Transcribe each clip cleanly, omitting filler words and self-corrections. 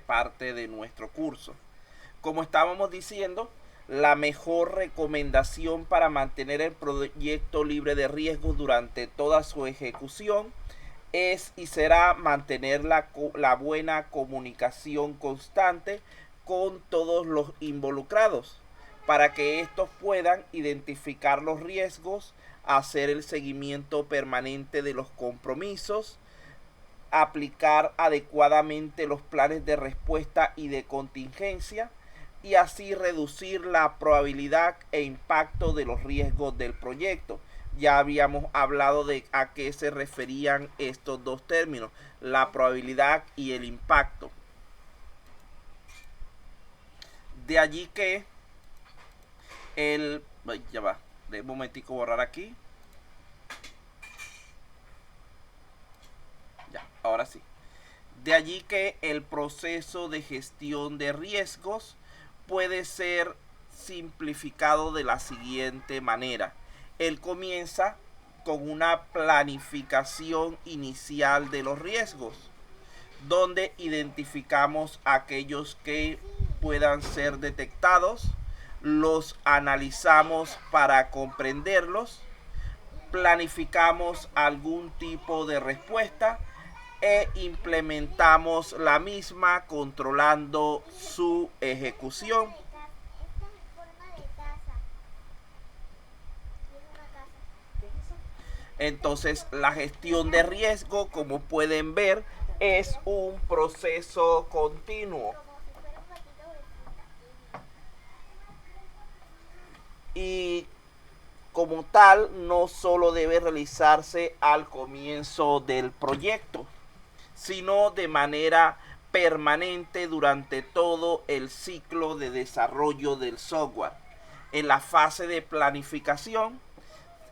parte de nuestro curso. Como estábamos diciendo, la mejor recomendación para mantener el proyecto libre de riesgos durante toda su ejecución es y será mantener la buena comunicación constante con todos los involucrados para que estos puedan identificar los riesgos, hacer el seguimiento permanente de los compromisos, aplicar adecuadamente los planes de respuesta y de contingencia y así reducir la probabilidad e impacto de los riesgos del proyecto. Ya habíamos hablado de a qué se referían estos dos términos, la probabilidad y el impacto. De allí que ya va, de un momentico borrar aquí. Ya, ahora sí. De allí que el proceso de gestión de riesgos puede ser simplificado de la siguiente manera. Él comienza con una planificación inicial de los riesgos, donde identificamos aquellos que puedan ser detectados, los analizamos para comprenderlos, planificamos algún tipo de respuesta e implementamos la misma controlando su ejecución. Entonces, la gestión de riesgo, como pueden ver, es un proceso continuo. Y como tal, no solo debe realizarse al comienzo del proyecto, sino de manera permanente durante todo el ciclo de desarrollo del software. En la fase de planificación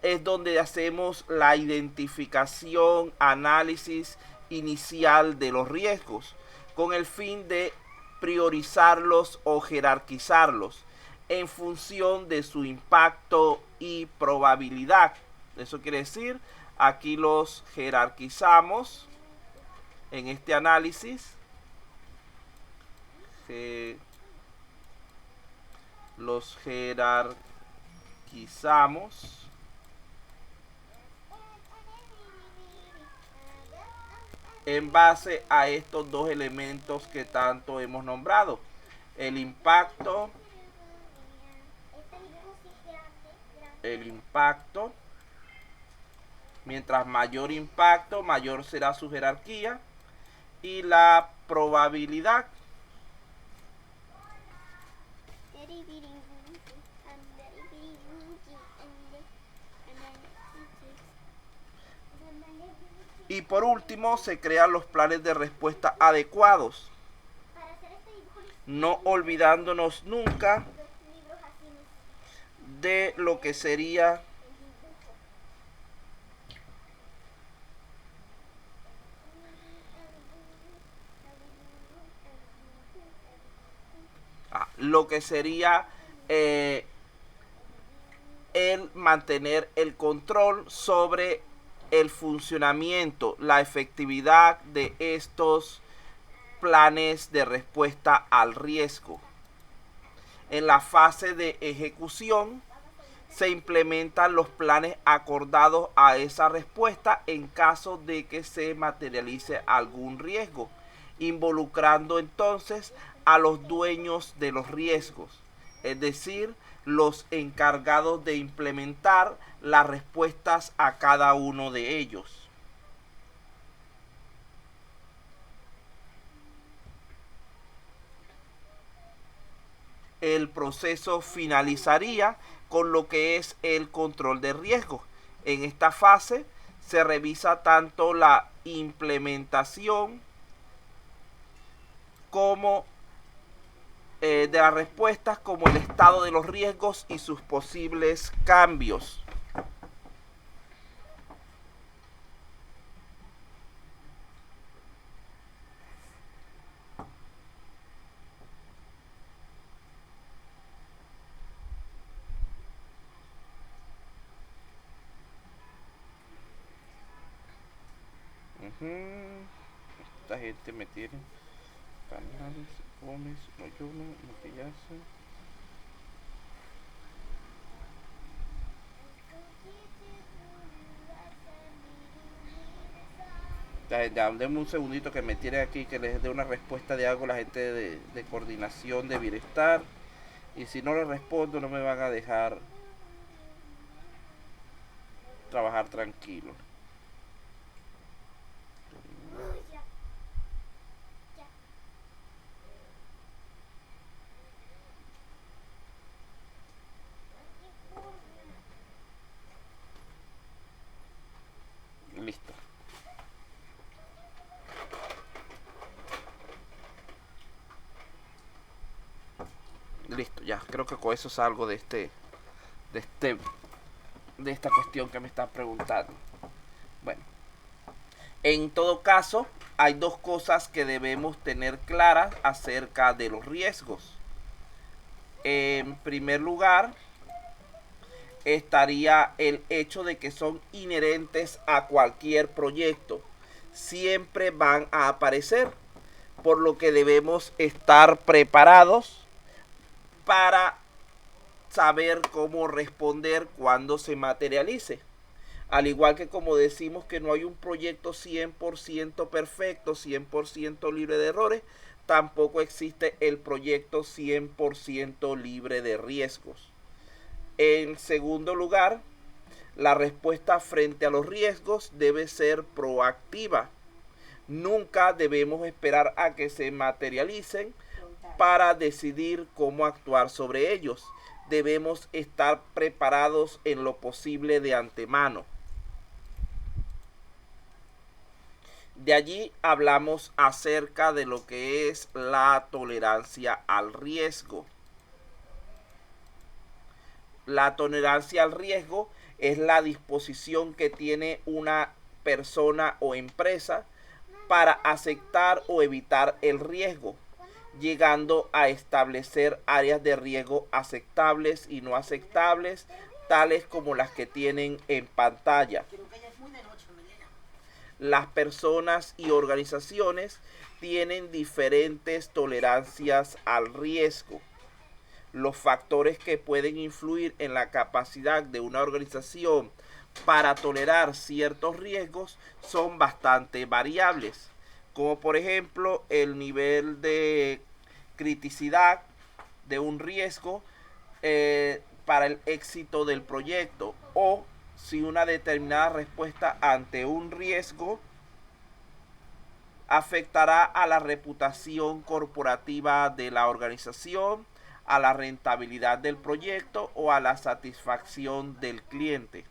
es donde hacemos la identificación, análisis inicial de los riesgos, con el fin de priorizarlos o jerarquizarlos en función de su impacto y probabilidad. Eso quiere decir, aquí los jerarquizamos en este análisis. Los jerarquizamos en base a estos dos elementos que tanto hemos nombrado: el impacto, mientras mayor impacto, mayor será su jerarquía, y la probabilidad. Y por último, se crean los planes de respuesta adecuados, no olvidándonos nunca de lo que sería lo que sería el mantener el control sobre el funcionamiento, la efectividad de estos planes de respuesta al riesgo. En la fase de ejecución se implementan los planes acordados a esa respuesta en caso de que se materialice algún riesgo, involucrando entonces a los dueños de los riesgos, es decir, los encargados de implementar las respuestas a cada uno de ellos. El proceso finalizaría con lo que es el control de riesgo. En esta fase se revisa tanto la implementación como de las respuestas, como el estado de los riesgos y sus posibles cambios. Esta gente me tiene Canales, Gómez, Loyola, Maquillaje. Ya, denme un segundito que me tiene aquí, que les dé una respuesta de algo a la gente de coordinación de bienestar. Y si no les respondo, no me van a dejar trabajar tranquilo. Listo. Listo, ya. Creo que con eso salgo de este, de esta cuestión que me están preguntando. Bueno, en todo caso, hay dos cosas que debemos tener claras acerca de los riesgos. En primer lugar, estaría el hecho de que son inherentes a cualquier proyecto. Siempre van a aparecer, por lo que debemos estar preparados para saber cómo responder cuando se materialice. Al igual que como decimos que no hay un proyecto 100% perfecto, 100% libre de errores, tampoco existe el proyecto 100% libre de riesgos. En segundo lugar, la respuesta frente a los riesgos debe ser proactiva. Nunca debemos esperar a que se materialicen para decidir cómo actuar sobre ellos. Debemos estar preparados en lo posible de antemano. De allí hablamos acerca de lo que es la tolerancia al riesgo. La tolerancia al riesgo es la disposición que tiene una persona o empresa para aceptar o evitar el riesgo, llegando a establecer áreas de riesgo aceptables y no aceptables, tales como las que tienen en pantalla. Las personas y organizaciones tienen diferentes tolerancias al riesgo. Los factores que pueden influir en la capacidad de una organización para tolerar ciertos riesgos son bastante variables, como por ejemplo el nivel de criticidad de un riesgo para el éxito del proyecto, o si una determinada respuesta ante un riesgo afectará a la reputación corporativa de la organización, a la rentabilidad del proyecto o a la satisfacción del cliente.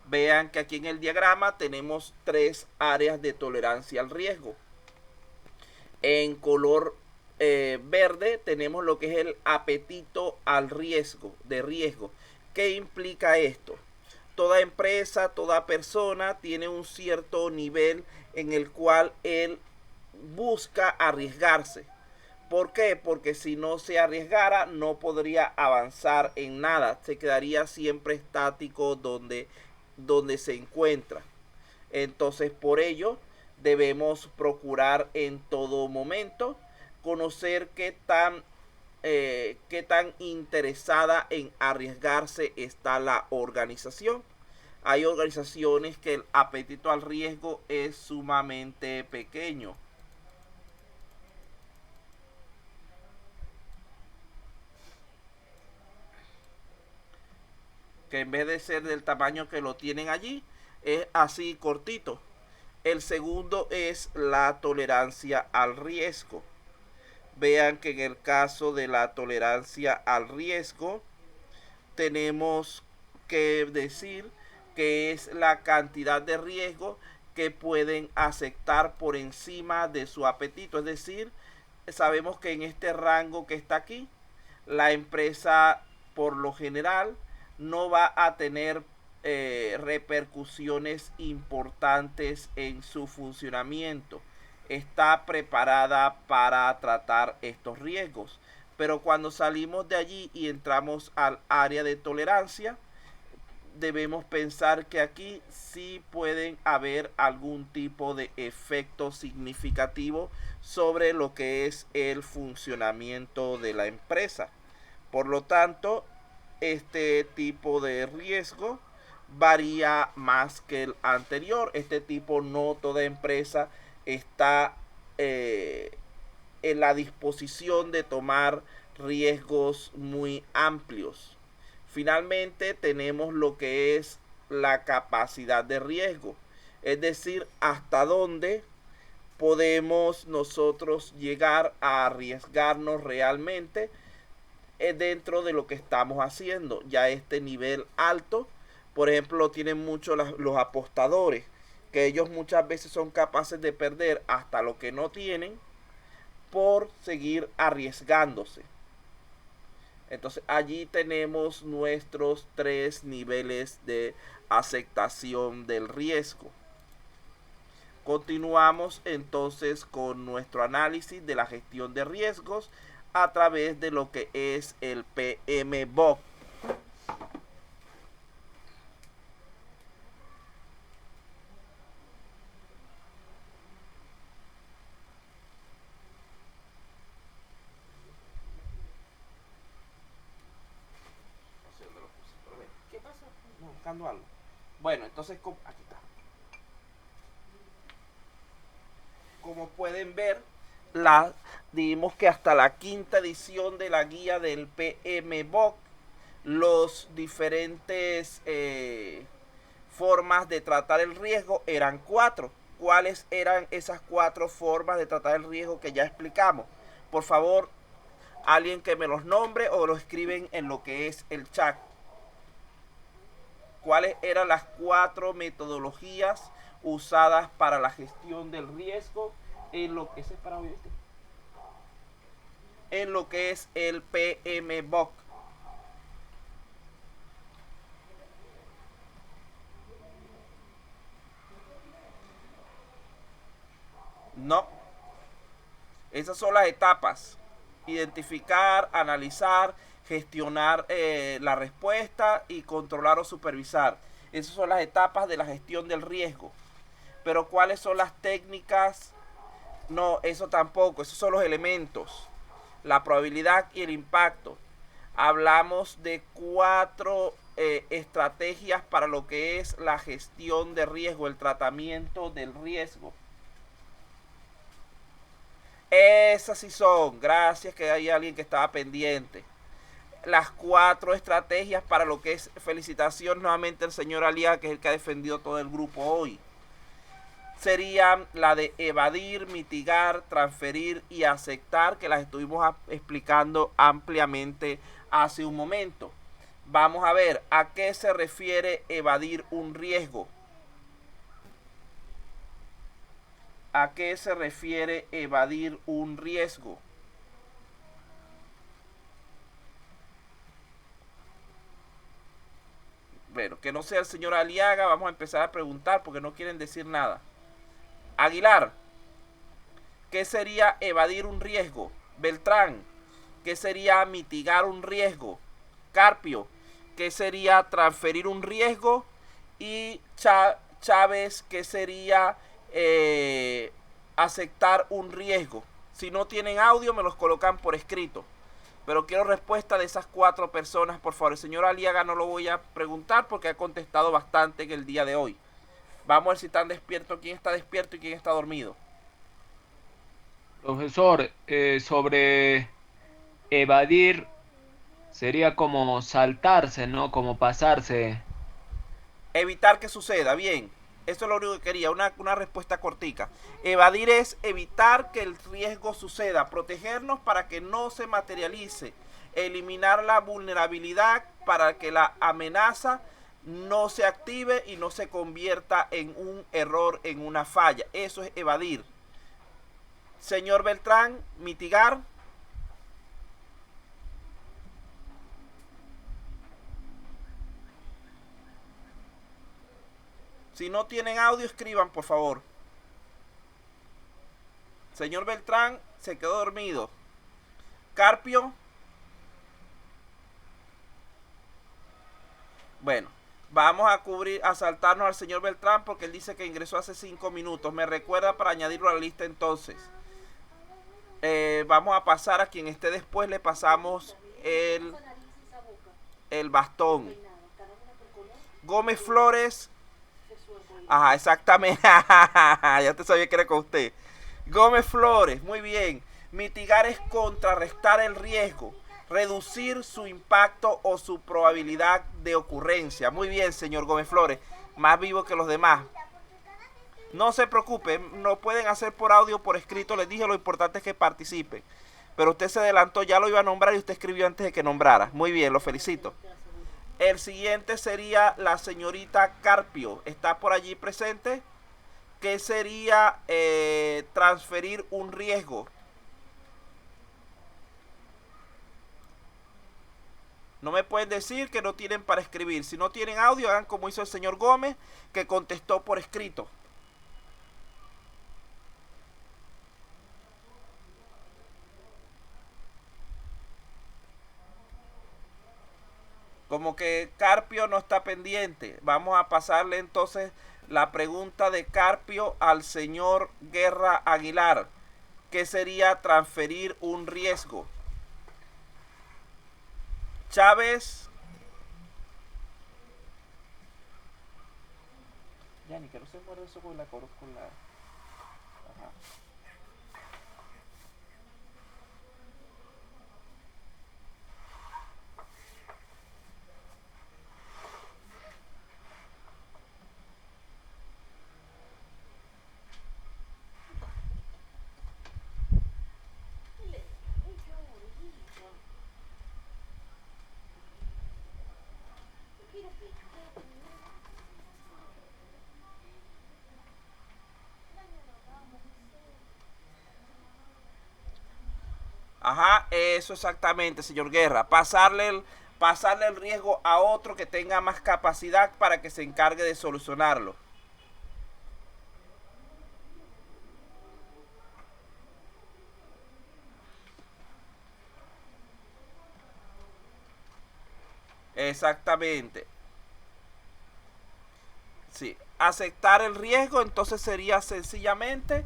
Vean que aquí en el diagrama tenemos tres áreas de tolerancia al riesgo. En color verde tenemos lo que es el apetito al riesgo, de riesgo. ¿Qué implica esto? Toda empresa, toda persona tiene un cierto nivel en el cual él busca arriesgarse. ¿Por qué? Porque si no se arriesgara no podría avanzar en nada, se quedaría siempre estático donde se encuentra. Entonces, por ello debemos procurar en todo momento conocer qué tan interesada en arriesgarse está la organización. Hay organizaciones que el apetito al riesgo es sumamente pequeño. Que en vez de ser del tamaño que lo tienen allí, es así cortito. El segundo es la tolerancia al riesgo. Vean que en el caso de la tolerancia al riesgo, tenemos que decir que es la cantidad de riesgo que pueden aceptar por encima de su apetito. Es decir, sabemos que en este rango que está aquí, la empresa por lo general no va a tener repercusiones importantes en su funcionamiento. Está preparada para tratar estos riesgos. Pero cuando salimos de allí y entramos al área de tolerancia, debemos pensar que aquí sí pueden haber algún tipo de efecto significativo sobre lo que es el funcionamiento de la empresa. Por lo tanto, este tipo de riesgo varía más que el anterior. Este tipo, no toda empresa está en la disposición de tomar riesgos muy amplios. Finalmente tenemos lo que es la capacidad de riesgo, es decir, hasta dónde podemos nosotros llegar a arriesgarnos realmente dentro de lo que estamos haciendo. Ya este nivel alto, por ejemplo, lo tienen mucho los apostadores, que ellos muchas veces son capaces de perder hasta lo que no tienen por seguir arriesgándose. Entonces allí tenemos nuestros 3 niveles de aceptación del riesgo. Continuamos entonces con nuestro análisis de la gestión de riesgos a través de lo que es el PMBOK. ¿Qué pasa? No, buscando algo. Bueno, entonces aquí está. Como pueden ver, digamos que hasta la quinta edición de la guía del PMBOK, los diferentes formas de tratar el riesgo eran 4. ¿Cuáles eran esas 4 formas de tratar el riesgo que ya explicamos? Por favor, alguien que me los nombre o lo escriben en lo que es el chat. ¿Cuáles eran las 4 metodologías usadas para la gestión del riesgo en lo que es para hoy? En lo que es el PMBOK? No. Esas son las etapas: identificar, analizar, gestionar la respuesta y controlar o supervisar. Esas son las etapas de la gestión del riesgo. Pero ¿cuáles son las técnicas? No, eso tampoco. Esos son los elementos: la probabilidad y el impacto. Hablamos de 4 estrategias para lo que es la gestión de riesgo, el tratamiento del riesgo. Esas sí son, gracias que hay alguien que estaba pendiente. Las 4 estrategias para lo que es, felicitación nuevamente al señor Aliaga, que es el que ha defendido todo el grupo hoy. Serían la de evadir, mitigar, transferir y aceptar, que las estuvimos explicando ampliamente hace un momento. Vamos a ver a qué se refiere evadir un riesgo. ¿A qué se refiere evadir un riesgo? Bueno, que no sea el señor Aliaga, vamos a empezar a preguntar porque no quieren decir nada. Aguilar, ¿qué sería evadir un riesgo? Beltrán, ¿qué sería mitigar un riesgo? Carpio, ¿qué sería transferir un riesgo? Y Chávez, ¿qué sería aceptar un riesgo? Si no tienen audio, me los colocan por escrito. Pero quiero respuesta de esas 4 personas, por favor. El señor Aliaga no lo voy a preguntar porque ha contestado bastante en el día de hoy. Vamos a ver si están despiertos, quién está despierto y quién está dormido. Profesor, sobre evadir sería como saltarse, ¿no? Como pasarse. Evitar que suceda, bien. Eso es lo único que quería, una respuesta cortica. Evadir es evitar que el riesgo suceda, protegernos para que no se materialice, eliminar la vulnerabilidad para que la amenaza no se active y no se convierta en un error, en una falla. Eso es evadir. Señor Beltrán, mitigar. Si no tienen audio, escriban, por favor. Señor Beltrán se quedó dormido. Carpio. Bueno, Vamos a saltarnos al señor Beltrán porque él dice que ingresó hace 5 minutos. Me recuerda para añadirlo a la lista entonces. Vamos a pasar a quien esté después, le pasamos el bastón. Gómez Flores. Ajá, exactamente. Ya te sabía que era con usted. Gómez Flores, muy bien. Mitigar es contrarrestar el riesgo, reducir su impacto o su probabilidad de ocurrencia. Muy bien, señor Gómez Flores, más vivo que los demás. No se preocupen, lo pueden hacer por audio o por escrito, les dije, lo importante es que participen. Pero usted se adelantó, ya lo iba a nombrar y usted escribió antes de que nombrara. Muy bien, lo felicito. El siguiente sería la señorita Carpio. ¿Está por allí presente? ¿Qué sería transferir un riesgo? No me pueden decir que no tienen para escribir. Si no tienen audio, hagan como hizo el señor Gómez, que contestó por escrito. Como que Carpio no está pendiente. Vamos a pasarle entonces la pregunta de Carpio al señor Guerra Aguilar. ¿Qué sería transferir un riesgo? Chávez. Ya ni que no se muerde eso con la... Ajá. Ajá, eso exactamente, señor Guerra. Pasarle el riesgo a otro que tenga más capacidad para que se encargue de solucionarlo. Exactamente. Sí, aceptar el riesgo entonces sería sencillamente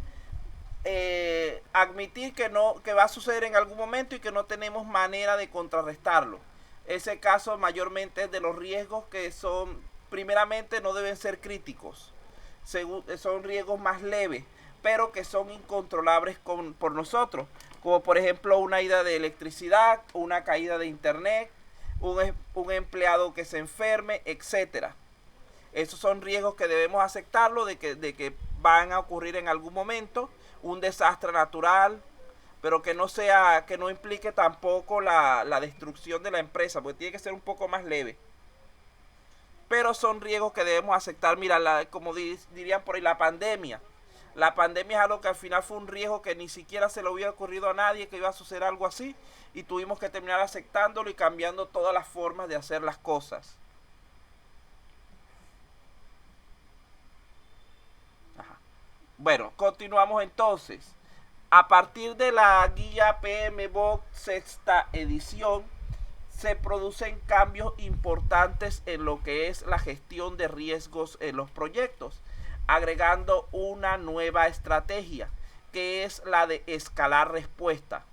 admitir que va a suceder en algún momento y que no tenemos manera de contrarrestarlo. Ese caso mayormente es de los riesgos que son, primeramente no deben ser críticos, son riesgos más leves, pero que son incontrolables por nosotros, como por ejemplo una ida de electricidad, una caída de internet, un empleado que se enferme, etcétera. Esos son riesgos que debemos aceptarlo de que van a ocurrir en algún momento, un desastre natural, pero que no implique tampoco la destrucción de la empresa, porque tiene que ser un poco más leve. Pero son riesgos que debemos aceptar. Mira, como dirían por ahí, la pandemia. La pandemia es algo que al final fue un riesgo que ni siquiera se le hubiera ocurrido a nadie que iba a suceder algo así, y tuvimos que terminar aceptándolo y cambiando todas las formas de hacer las cosas. Ajá. Bueno, continuamos entonces. A partir de la guía PMBOK sexta edición, se producen cambios importantes en lo que es la gestión de riesgos en los proyectos, agregando una nueva estrategia, que es la de escalar respuesta.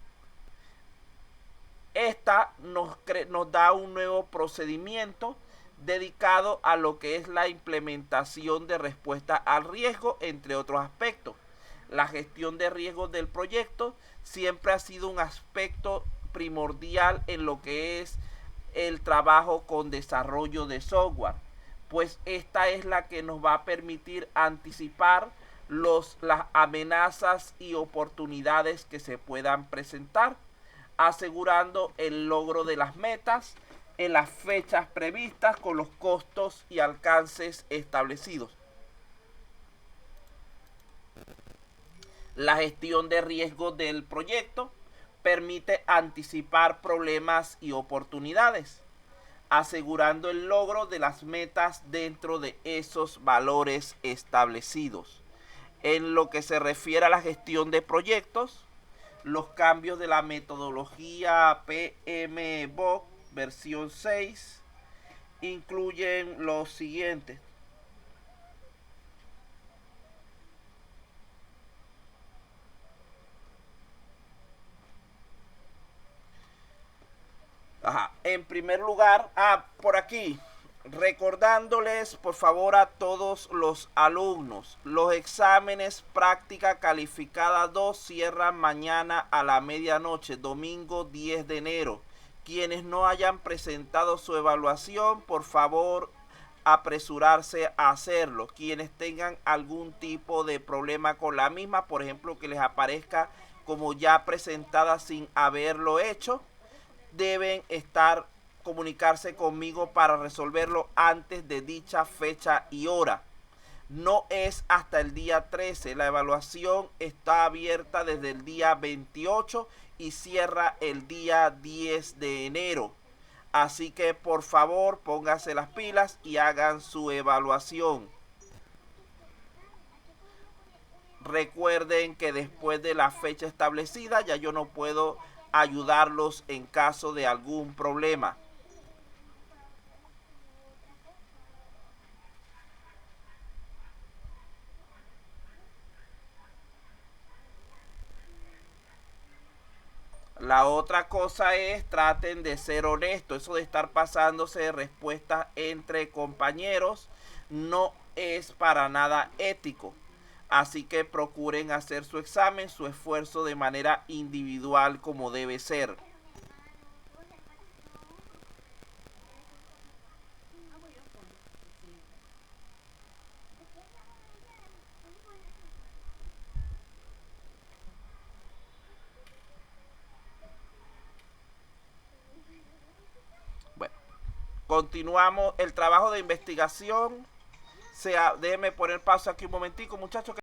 Esta nos da un nuevo procedimiento dedicado a lo que es la implementación de respuesta al riesgo, entre otros aspectos. La gestión de riesgos del proyecto siempre ha sido un aspecto primordial en lo que es el trabajo con desarrollo de software, pues esta es la que nos va a permitir anticipar las amenazas y oportunidades que se puedan presentar, asegurando el logro de las metas en las fechas previstas con los costos y alcances establecidos. La gestión de riesgos del proyecto permite anticipar problemas y oportunidades, asegurando el logro de las metas dentro de esos valores establecidos. En lo que se refiere a la gestión de proyectos, los cambios de la metodología PMBOK versión 6 incluyen los siguientes. Ajá. En primer lugar, por aquí, recordándoles por favor a todos los alumnos, los exámenes práctica calificada 2 cierran mañana a la medianoche, domingo 10 de enero. Quienes no hayan presentado su evaluación, por favor apresurarse a hacerlo. Quienes tengan algún tipo de problema con la misma, por ejemplo que les aparezca como ya presentada sin haberlo hecho, deben comunicarse conmigo para resolverlo antes de dicha fecha y hora. No es hasta el día 13. La evaluación está abierta desde el día 28 y cierra el día 10 de enero. Así que por favor pónganse las pilas y hagan su evaluación. Recuerden que después de la fecha establecida ya yo no puedo ayudarlos en caso de algún problema. La otra cosa es, traten de ser honestos. Eso de estar pasándose de respuestas entre compañeros no es para nada ético. Así que procuren hacer su examen, su esfuerzo de manera individual como debe ser. Bueno, continuamos el trabajo de investigación. Déjenme poner pausa aquí un momentico, muchachos.